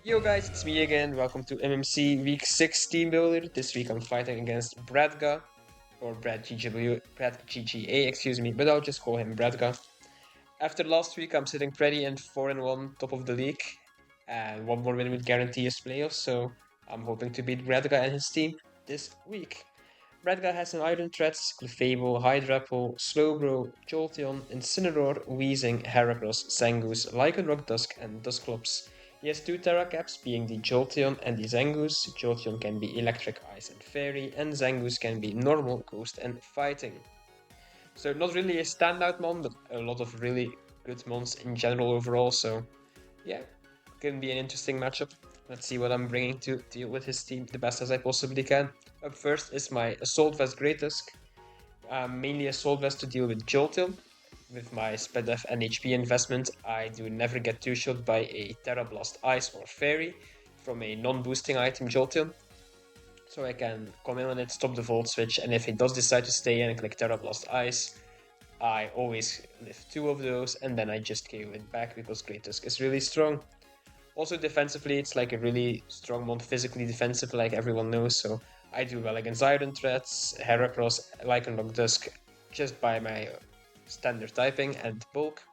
Yo guys, it's me again. Welcome to MMC Week 6 Team Builder. This week I'm fighting against Bradga, or Brad GGA, excuse me, but I'll just call him Bradga. After last week, I'm sitting pretty in 4-1, top of the league, and one more win would guarantee us playoffs, so I'm hoping to beat Bradga and his team this week. Bradga has an Iron Threats, Clefable, Hydrapple, Slowbro, Jolteon, Incineroar, Weezing, Heracross, Zangoose, Lycanroc Dusk, and Dusclops. He has two Terra Caps, being the Jolteon and the Zangoose. Jolteon can be Electric, Ice, and Fairy, and Zangoose can be Normal, Ghost, and Fighting. So not really a standout mon, but a lot of really good mons in general overall, so yeah, can be an interesting matchup. Let's see what I'm bringing to deal with his team the best as I possibly can. Up first is my Assault Vest Great Tusk. Mainly Assault Vest to deal with Jolteon. With my Spedef and HP investment, I do never get two-shot by a Terra Blast Ice or Fairy from a non-boosting item Jolteon. So I can come in on it, stop the Volt Switch, and if he does decide to stay in and click Terra Blast Ice, I always lift two of those, and then I just KO it back because Great Tusk is really strong. Also defensively, it's like a really strong mon, physically defensive, like everyone knows, so I do well against Iron Threats, Heracross, Lycanroc Dusk, just by my standard typing and bulk.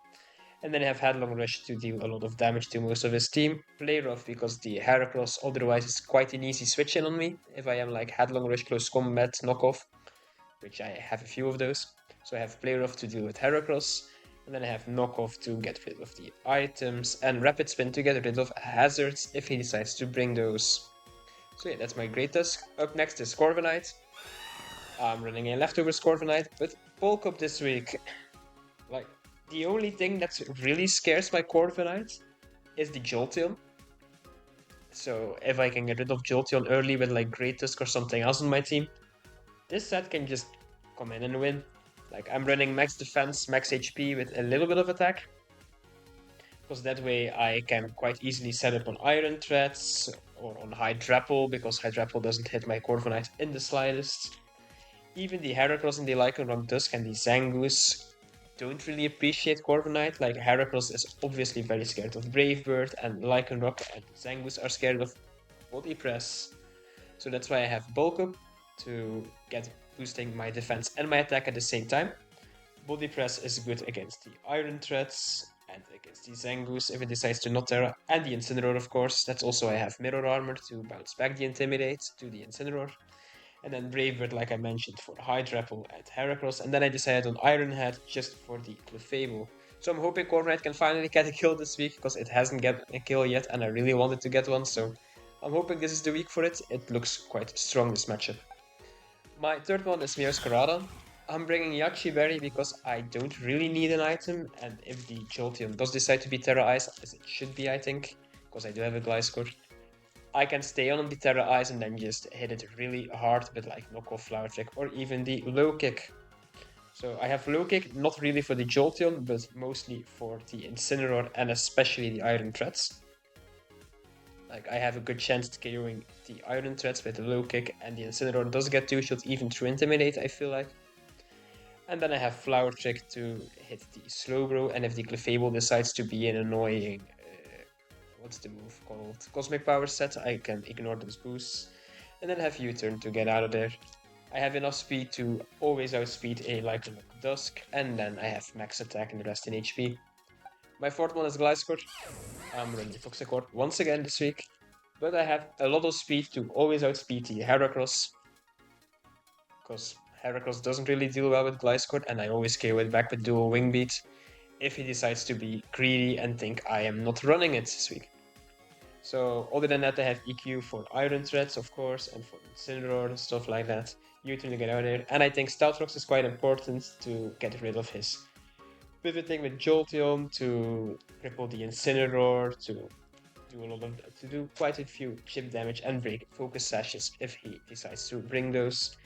And then I have Headlong Rush to deal a lot of damage to most of his team. Play rough because the Heracross otherwise is quite an easy switch in on me if I am like Headlong Rush, Close Combat, Knockoff, which I have a few of those. So I have Play rough to deal with Heracross, and then I have Knockoff to get rid of the items, and Rapid Spin to get rid of hazards if he decides to bring those. So yeah, that's my Great Tusk. Up next is Corviknight. I'm running a leftover Corviknight, but bulk up this week. Like, the only thing that really scares my Corviknight is the Jolteon. So if I can get rid of Jolteon early with like Great Tusk or something else on my team, this set can just come in and win. Like, I'm running max defense, max HP with a little bit of attack, because that way I can quite easily set up on Iron Threats or on Hydrapple, because Hydrapple doesn't hit my Corviknight in the slightest. Even the Heracross and the Lycanroc Dusk and the Zangoose don't really appreciate Corviknight. Like, Heracross is obviously very scared of Brave Bird, and Lycanroc and Zangoose are scared of Body Press. So that's why I have Bulk Up to get boosting my defense and my attack at the same time. Body Press is good against the Iron Threats and against the Zangoose if it decides to not Terra, and the Incineroar, of course. That's also I have Mirror Armor to bounce back the Intimidate to the Incineroar. And then Brave Bird, like I mentioned, for Hydrapple and Heracross. And then I decided on Iron Head just for the Clefable. So I'm hoping Corviknight can finally get a kill this week, because it hasn't get a kill yet, and I really wanted to get one, so I'm hoping this is the week for it. It looks quite strong, this matchup. My third one is Meowscarada. I'm bringing Yachi Berry because I don't really need an item, and if the Jolteon does decide to be Terra Ice, as it should be I think, because I do have a Gliscor, I can stay on the Terra Ice and then just hit it really hard with like Knockoff, Flower Trick, or even the Low Kick. So I have Low Kick, not really for the Jolteon, but mostly for the Incineroar and especially the Iron Threats. Like, I have a good chance to KOing the Iron Threats with the Low Kick, and the Incineroar does get two shots even through Intimidate, I feel like. And then I have Flower Trick to hit the Slowbro, and if the Clefable decides to be an annoying, what's the move called? Cosmic Power set, I can ignore those boosts. And then I have U-Turn to get out of there. I have enough speed to always outspeed a Lycanroc Dusk, and then I have max attack and the rest in HP. My fourth one is Gliscor. I'm running Toxicor once again this week, but I have a lot of speed to always outspeed the Heracross, because Heracross doesn't really deal well with Gliscor, and I always KO it back with dual Wing Beat if he decides to be greedy and think I am not running it this week. So other than that, I have EQ for Iron Threats, of course, and for Incineroar and stuff like that. U-turn to get out of there, and I think Stealth Rocks is quite important to get rid of his pivoting with Jolteon, to cripple the Incineroar, to do quite a few chip damage and break focus sashes if he decides to bring those.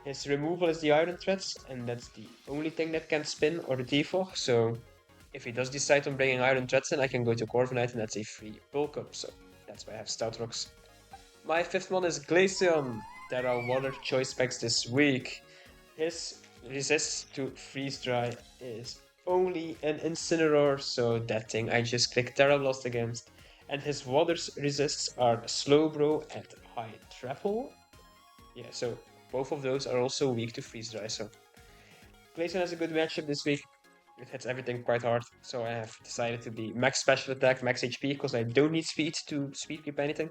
His removal is the Iron Threats, and that's the only thing that can spin or defog, so if he does decide on bringing Iron Threats in, I can go to Corviknight, and that's a free bulk up, so that's why I have Stout Rocks. My fifth one is Glaceon. There are water choice specs this week. His resist to freeze dry is only an Incineroar, so that thing I just click Terra Blast against. And his water resists are Slowbro and High Travel. Yeah, so both of those are also weak to Freeze Dry, so Glaceon has a good matchup this week. It hits everything quite hard, so I have decided to be max special attack, max HP, because I don't need speed to speed keep anything.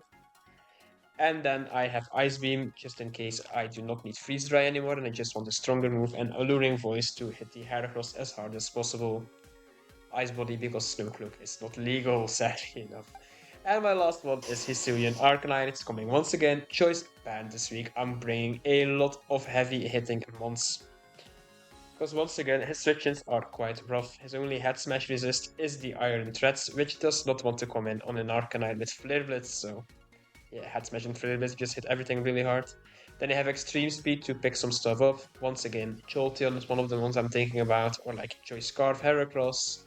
And then I have Ice Beam, just in case I do not need Freeze Dry anymore and I just want a stronger move, and Alluring Voice to hit the Heracross as hard as possible. Ice Body because Snow Cloak is not legal, sadly enough. And my last one is Hisuian Arcanine. It's coming once again. Choice banned this week. I'm bringing a lot of heavy hitting mons. Because once again, his switches are quite rough. His only head smash resist is the Iron Threads, which does not want to come in on an Arcanine with Flare Blitz, so yeah, head smash and Flare Blitz just hit everything really hard. Then I have Extreme Speed to pick some stuff up. Once again, Jolteon is one of the ones I'm thinking about, or like Choice Scarf, Heracross.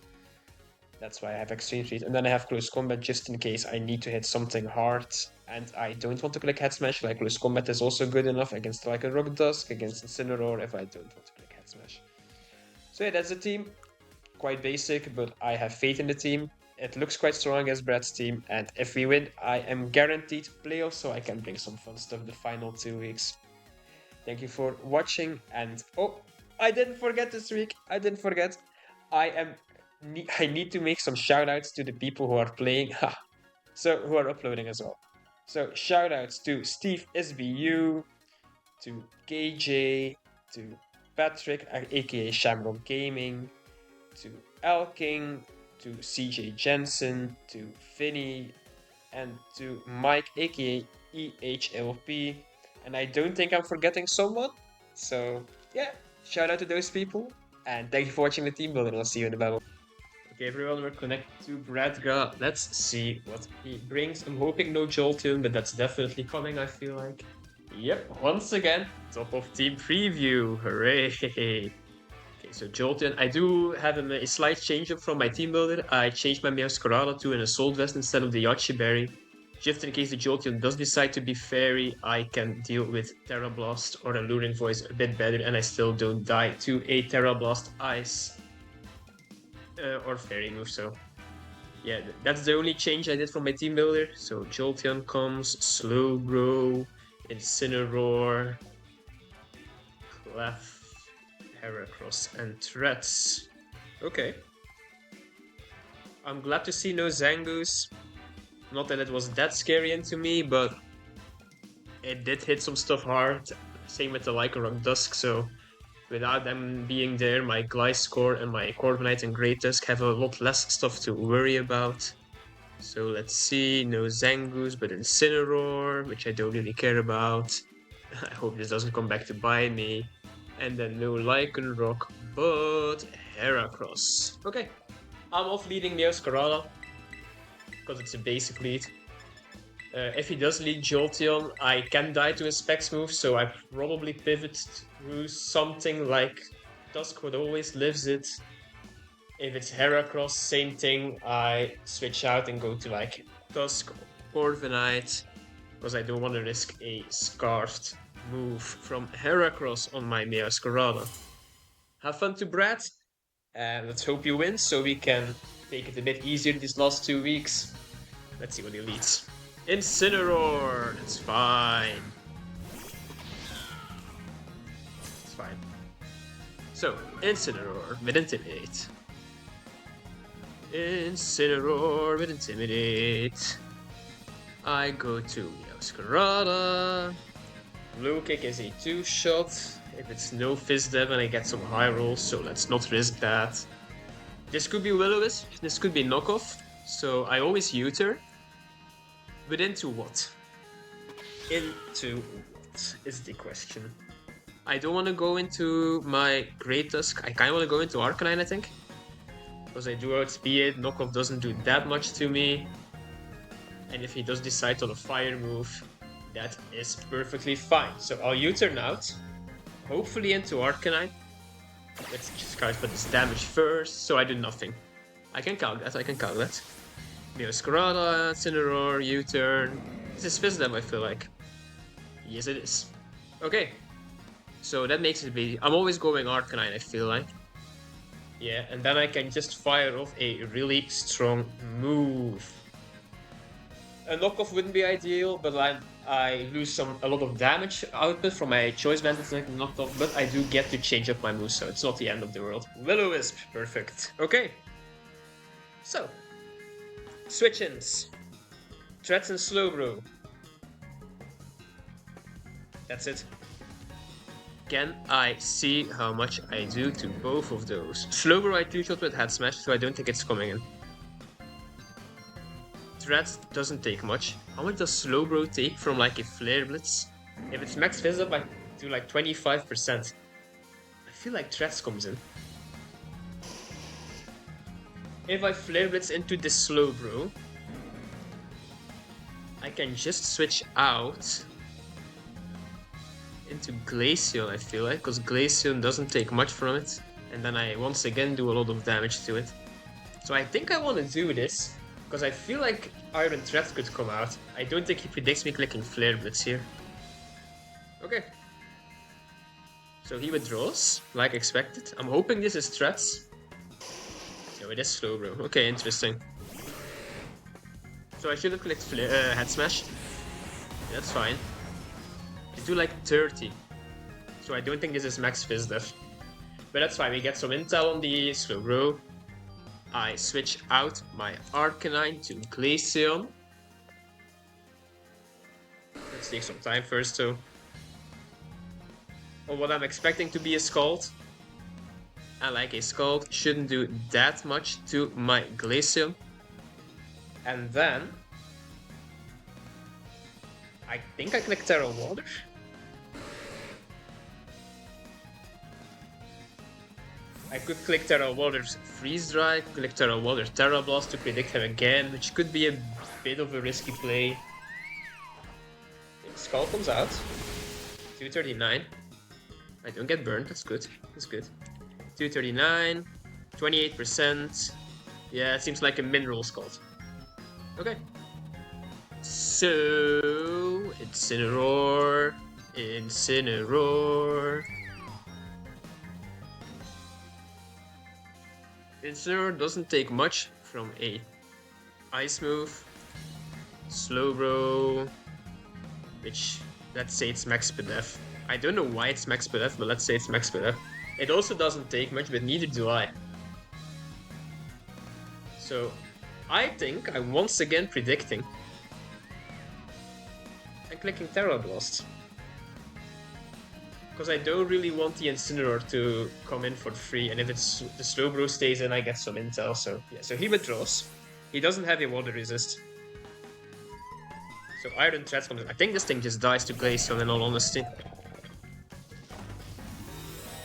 That's why I have Extreme Speed. And then I have Close Combat just in case I need to hit something hard and I don't want to click Head Smash. Like Close Combat is also good enough against like a Rock Dusk, against Incineroar if I don't want to click Head Smash. So yeah, that's the team. Quite basic, but I have faith in the team. It looks quite strong against Brad's team, and if we win, I am guaranteed playoffs, so I can bring some fun stuff the final 2 weeks. Thank you for watching, and oh, I didn't forget this week. I didn't forget. I need to make some shoutouts to the people who are playing, so who are uploading as well. So shoutouts to Steve SBU, to KJ, to Patrick, aka Shamrock Gaming, to Elking, to CJ Jensen, to Finny, and to Mike, aka EHLP. And I don't think I'm forgetting someone. So yeah, shout out to those people. And thank you for watching the team building. I'll see you in the battle. Okay, everyone, we're connected to Bradga. Let's see what he brings. I'm hoping no Jolteon, but that's definitely coming, I feel like. Yep, once again, top of team preview. Hooray! Okay, so Jolteon, I do have a slight change up from my team builder. I changed my Meowscarada to an Assault Vest instead of the Yache Berry. Just in case the Jolteon does decide to be Fairy, I can deal with Terra Blast or Alluring Voice a bit better, and I still don't die to a Terra Blast Ice or Fairy move. So yeah, that's the only change I did from my team builder. So Jolteon comes, Slowbro, Incineroar, Clef, Heracross, and Threats. Okay. I'm glad to see no Zangoose. Not that it was that scary into me, but it did hit some stuff hard. Same with the Lycanroc Dusk, so without them being there, my Gliscor and my Corviknight and Great Tusk have a lot less stuff to worry about. So let's see, no Zangoose, but Incineroar, which I don't really care about. I hope this doesn't come back to bite me. And then no Lycanroc, but Heracross. Okay, I'm off leading Meowscarada, because it's a basic lead. If he does lead Jolteon, I can die to a Specs move, so I probably pivot through something like Dusk What Always Lives It. If it's Heracross, same thing, I switch out and go to like Dusk or Corviknight, because I don't want to risk a Scarfed move from Heracross on my Meowscarada. Have fun to Brad, and let's hope you win so we can take it a bit easier these last 2 weeks. Let's see what he leads. Incineroar! It's fine. It's fine. So, Incineroar with Intimidate. Incineroar with Intimidate. I go to Meowscarada. Blue Kick is a 2-shot. If it's no Fizz Dev and I get some high rolls, so let's not risk that. This could be Will-O-Wisp, this could be Knockoff, so I always U-turn. But into what? Into what is the question. I don't want to go into my Great Tusk. I kind of want to go into Arcanine, I think. Because I do outspeed it, Knockoff doesn't do that much to me. And if he does decide on a fire move, that is perfectly fine. So I'll U-turn out, hopefully into Arcanine. Let's just calculate this damage first, so I do nothing. I can calc that, Meowscarada, Incineroar, U-turn. This is Fizz Dev, I feel like. Yes, it is. Okay. So that makes it easy. I'm always going Arcanine, I feel like. Yeah, and then I can just fire off a really strong move. A knockoff wouldn't be ideal, but I lose a lot of damage output from my choice band that's like knocked off, but I do get to change up my moves, so it's not the end of the world. Will-O-Wisp, perfect. Okay. So, switch-ins. Threats and Slowbro. That's it. Can I see how much I do to both of those? Slowbro I 2-shot with Head Smash, so I don't think it's coming in. Threat doesn't take much. How much does Slowbro take from like a Flare Blitz? If it's max fizz up, I do like 25%. I feel like Threats comes in. If I Flare Blitz into this Slowbro, I can just switch out into Glaceon, I feel like, because Glaceon doesn't take much from it. And then I once again do a lot of damage to it. So I think I want to do this, because I feel like Iron Threat could come out. I don't think he predicts me clicking Flare Blitz here. Okay. So he withdraws, like expected. I'm hoping this is Threats. No, it is Slowbro. Okay, interesting. So I should have clicked Head Smash. That's fine. I do like 30. So I don't think this is max Fizz Def. But that's fine, we get some intel on the Slowbro. I switch out my Arcanine to Glaceon. Let's take some time first though. On what I'm expecting to be a Scald. And like a Scald shouldn't do that much to my Glaceon. And then I think I click Terra Water. I could click Terra Water's Freeze Dry, click Terra Water Terra Blast to predict him again, which could be a bit of a risky play. Skull comes out. 239. I don't get burned, that's good. That's good. 239, 28%. Yeah, it seems like a mineral skull. Okay. So, Incineroar. Incineroar. Incineroar doesn't take much from a Ice move. Slowbro. Which, let's say it's max PDF. I don't know why it's max PDF, but let's say it's max PDF. It also doesn't take much, but neither do I. So, I think I'm once again predicting and clicking Terra Blast. Because I don't really want the Incineroar to come in for free, and if it's the Slowbro stays in, I get some intel, so yeah. So he withdraws. He doesn't have a water resist. So Iron Threat comes in. I think this thing just dies to Glaceon in all honesty.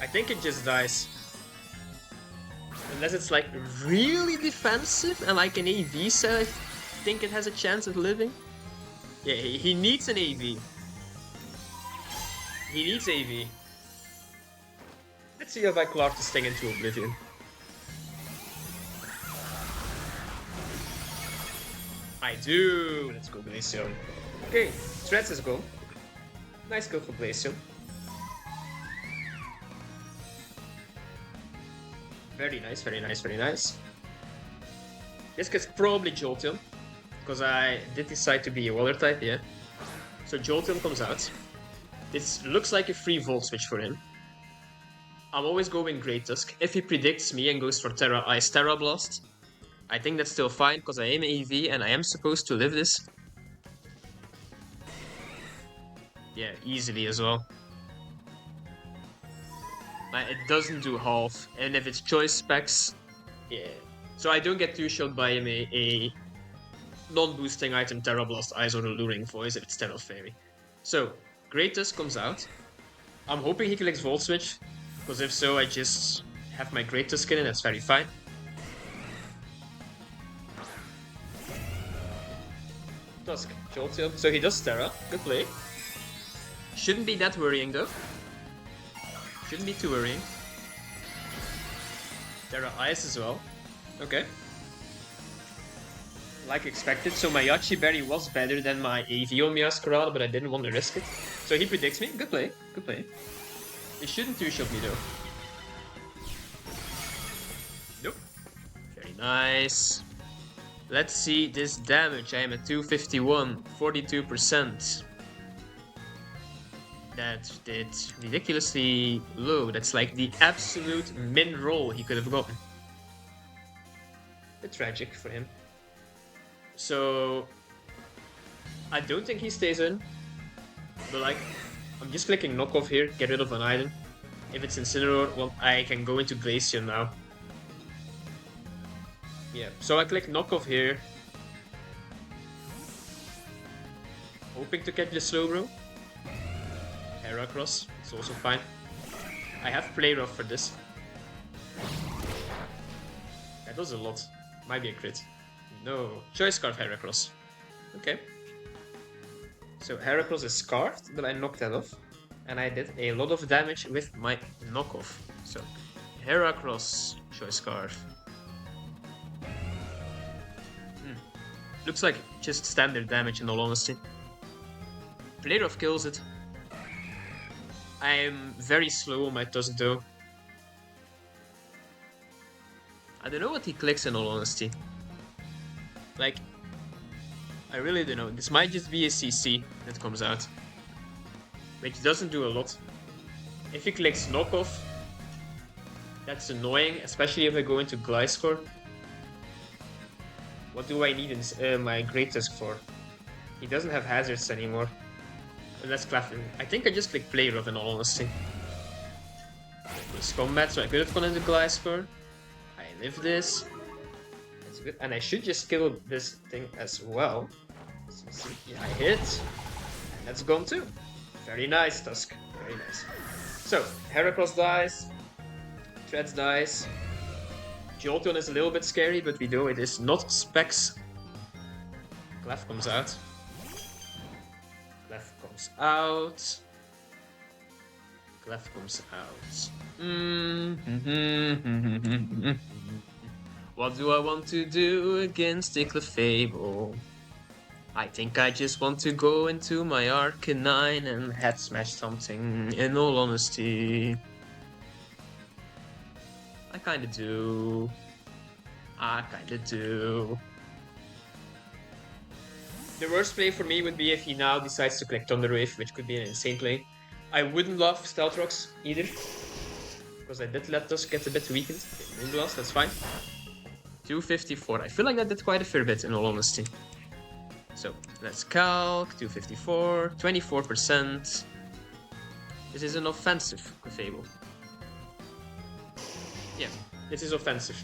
I think it just dies. Unless it's like really defensive and like an AV set, I think it has a chance of living. Yeah, he needs an AV. He needs AV. Let's see if I clark this thing into oblivion. I do! Let's go Glaceon. Okay, Threats is go. Nice go for Glaceon. Very nice, very nice, very nice. This gets probably Jolteon, because I did decide to be a water type, yeah. So Jolteon comes out. This looks like a free Volt Switch for him. I'm always going Great Tusk. If he predicts me and goes for Terra Ice Terra Blast, I think that's still fine, because I am AV and I am supposed to live this. Yeah, easily as well. It doesn't do half, and if it's choice specs, yeah. So I don't get 2-shot by him a non-boosting item Terra Blast Ice or Alluring Voice if it's Terra Fairy. So, Great Tusk comes out. I'm hoping he clicks Volt Switch, because if so, I just have my Great Tusk in and that's very fine. Tusk, Jolteon. So he does Terra. Good play. Shouldn't be that worrying though. Shouldn't be too worrying. Terra Ice as well. Okay. Like expected, so my Yachi Berry was better than my AV on Meowscarada, but I didn't want to risk it. So he predicts me. Good play. Good play. He shouldn't 2-shot me though. Nope. Very nice. Let's see this damage. I am at 251, 42%. That did ridiculously low. That's like the absolute min roll he could have gotten. Bit tragic for him. So I don't think he stays in. But like, I'm just clicking knockoff here, get rid of an item. If it's Incineroar, well, I can go into Glaceon now. Yeah, so I click knockoff here. Hoping to catch the Slowbro. Heracross, it's also fine. I have Play Rough for this. That does a lot. Might be a crit. No. Choice Scarf Heracross. Okay. So Heracross is scarfed, but I knocked that off. And I did a lot of damage with my knockoff. So Heracross, Choice Scarf. Looks like just standard damage in all honesty. Play Rough kills it. I'm very slow on my Tusk though. I don't know what he clicks in all honesty. Like, I really don't know. This might just be a CC that comes out. Which doesn't do a lot. If he clicks knockoff, that's annoying, especially if I go into Gliscor. What do I need in my Great Tusk for? He doesn't have hazards anymore. Unless Clefin. I think I just click Play Rough in all honesty. It's combat, so I could have gone into Gliscor. I live this. That's good. And I should just kill this thing as well. So, yeah, I hit. And that's gone too. Very nice, Tusk. Very nice. So, Heracross dies. Threads dies. Jolteon is a little bit scary, but we know it is not Specs. Clef comes out. Clef comes out. Clef comes out. What do I want to do against the Clefable? I think I just want to go into my Arcanine and head smash something, in all honesty. I kinda do. I kinda do. The worst play for me would be if he now decides to click Thunder Wave, which could be an insane play. I wouldn't love Stealth Rocks either, because I did let Tusk get a bit weakened. Okay, Moonblast, that's fine. 254. I feel like that did quite a fair bit in all honesty. So let's calc. 254, 24%. This is an offensive Clefable. Yeah, this is offensive.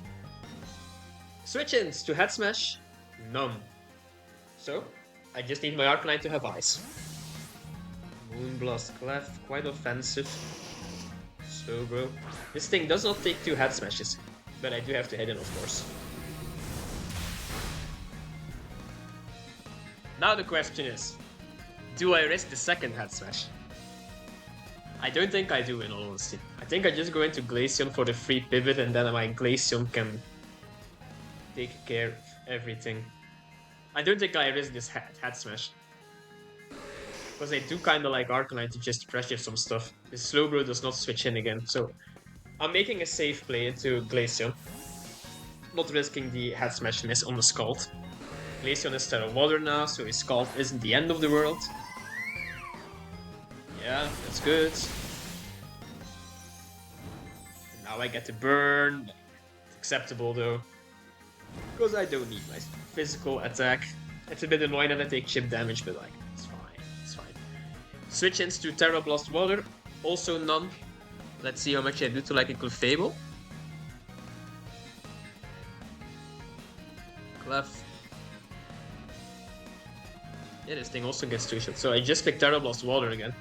Switch-ins to Head Smash? None. So, I just need my Arcanine to have Ice. Moonblast Clef, quite offensive. So, bro. This thing does not take 2 Head Smashes, but I do have to head in, of course. Now the question is, do I risk the second Head Smash? I don't think I do, in all honesty. I think I just go into Glaceon for the free pivot, and then my Glaceon can take care of everything. I don't think I risk this Head Smash. Because I do kinda like Arcanine to just pressure some stuff. The Slowbro does not switch in again, so I'm making a safe play into Glaceon. Not risking the Head Smash miss on the Scald. Glaceon is Terra Water now, so his Scald isn't the end of the world. Yeah, that's good. And now I get to burn. It's acceptable though. Because I don't need my physical attack. It's a bit annoying that I take chip damage, but like, it's fine. It's fine. Switch-ins to Terra Blast Water. Also none. Let's see how much I do to like a Clefable. Clef. Yeah, this thing also gets 2 shots. So I just click Terra Blast Water again.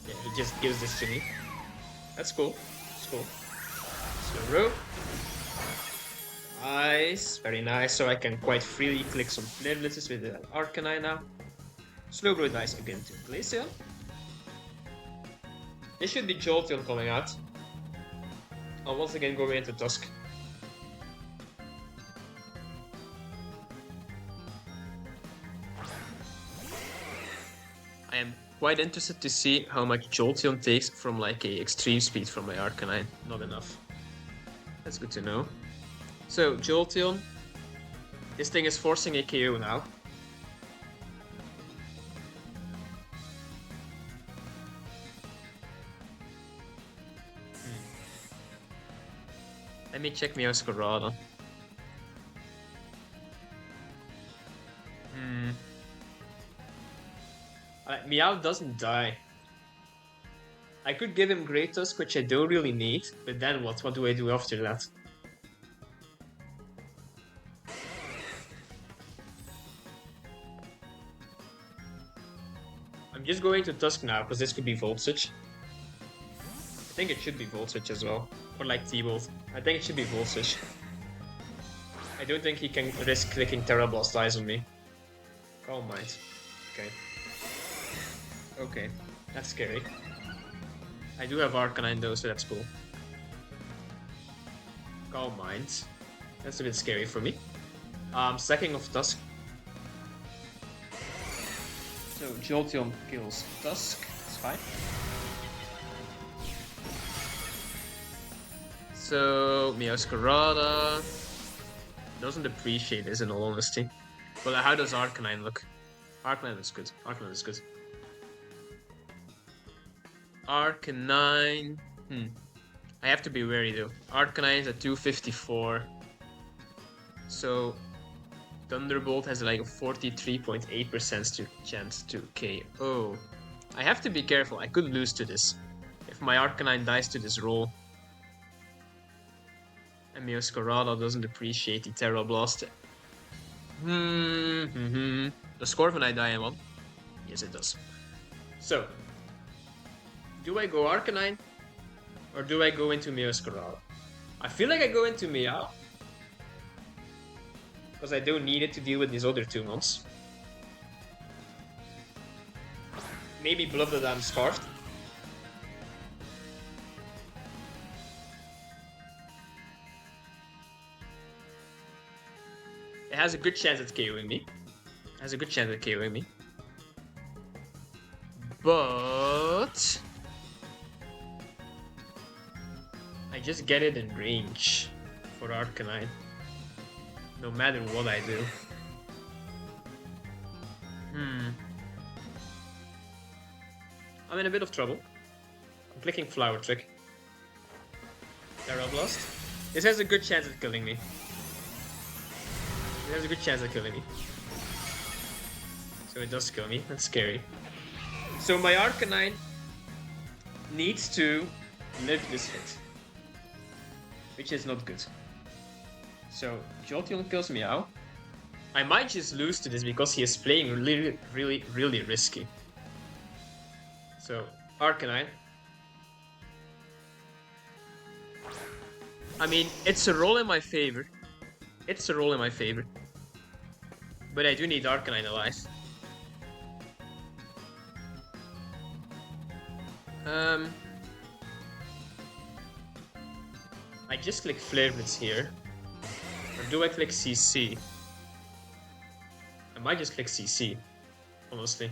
Yeah, he just gives this to me. That's cool. That's cool. Slowbro. Nice. Very nice. So I can quite freely click some Flare Blitzes with the Arcanine now. Slowbro dies again to Glaceon. This should be Jolteon coming out. I'll once again go into Tusk. I am quite interested to see how much Jolteon takes from like a extreme speed from my Arcanine. Not enough. That's good to know. So Jolteon, This thing is forcing a KO now. Let me check Meowscarada. Meow doesn't die. I could give him Great Tusk, which I don't really need, but then what? What do I do after that? I'm just going to Tusk now, because this could be Voltage. I think it should be Voltage as well. Or like T-Bolt. I think it should be Voltage. I don't think he can risk clicking Terra Blast Eyes on me. Calm Mind. Okay. Okay. That's scary. I do have Arcanine though, so that's cool. Calm Mind. That's a bit scary for me. Sacking of Tusk. So Jolteon kills Tusk. It's fine. So Meowscarada doesn't appreciate this in all honesty. But how does Arcanine look? Arcanine looks good. Arcanine looks good. Arcanine. I have to be wary though. Arcanine is at 254. So Thunderbolt has like a 43.8% chance to KO. I have to be careful. I could lose to this. If my Arcanine dies to this roll. And Meowscarada doesn't appreciate the Terra Blast. Does Corviknight die in one? Yes, it does. So, do I go Arcanine? Or do I go into Meowscarada? I feel like I go into Meow. Because I don't need it to deal with these other two mons. Maybe bluff that I'm Scarfed. It has a good chance at KOing me. But I just get it in range for Arcanine. No matter what I do. I'm in a bit of trouble. I'm clicking Flower Trick. Terra Blast. This has a good chance at killing me. It has a good chance at killing me. So it does kill me. That's scary. So my Arcanine needs to live this hit. Which is not good. So Jolteon kills Meow. I might just lose to this because he is playing really risky. So Arcanine. I mean, it's a roll in my favor. But I do need Arcanine alive. I just click Flare Blitz here. Or do I click CC? I might just click CC, honestly.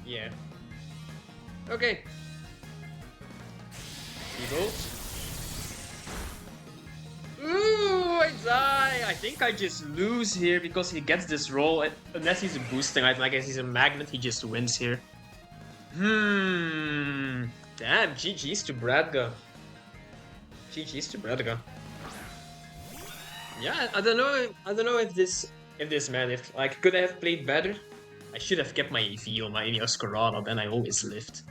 Yeah. Okay. T-Bolt. Ooh, I die! I think I just lose here because he gets this roll. Unless he's a boosting item, I guess he's a magnet, he just wins here. Damn, GG's to Bradga. Yeah, I don't know if this mattered. Like, could I have played better? I should have kept my EV on my Meowscarada, then I always lived.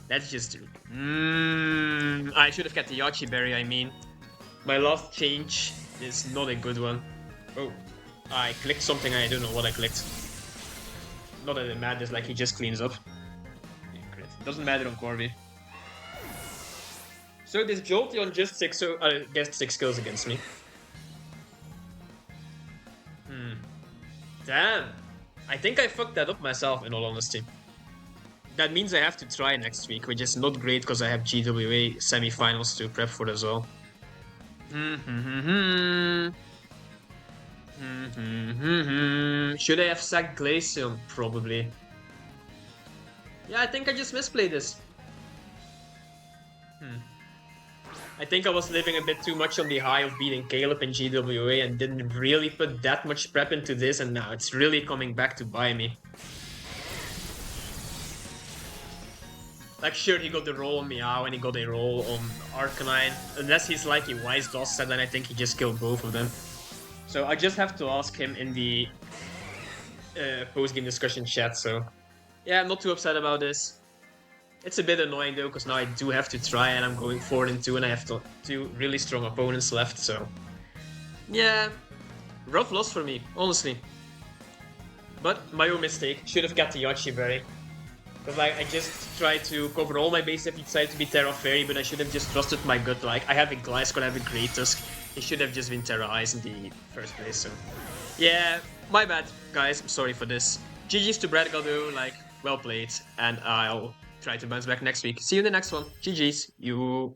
That's just... I should have kept the Yachi Berry, I mean. My last change is not a good one. Oh, I clicked something and I don't know what I clicked. Not that it matters, like he just cleans up. Yeah, great. Doesn't matter on Corby. So this Jolteon just gets 6 kills against me. Damn. I think I fucked that up myself, in all honesty. That means I have to try next week, which is not great because I have GWA semi-finals to prep for as well. Should I have sacked Glaceon? Probably. Yeah, I think I just misplayed this. I think I was living a bit too much on the high of beating Caleb in GWA and didn't really put that much prep into this, and now it's really coming back to bite me. Like, sure, he got the roll on Meow and he got a roll on Arcanine. Unless he's like a wise DOS set, then I think he just killed both of them. So I just have to ask him in the post-game discussion chat, so... Yeah, I'm not too upset about this. It's a bit annoying though, because now I do have to try and I'm going 4-2 and I have two really strong opponents left, so... Yeah, rough loss for me, honestly. But my own mistake, should have got the Yachi Berry. Because like, I just tried to cover all my bases if he decided to be Terra Fairy, but I should have just trusted my gut. Like, I have a Gliscor, I have a Great Tusk. It should have just been Terra Ice in the first place, so... Yeah, my bad, guys, I'm sorry for this. GG's to Bradga though, like, well played, and I'll try to bounce back next week. See you in the next one. GG's, you...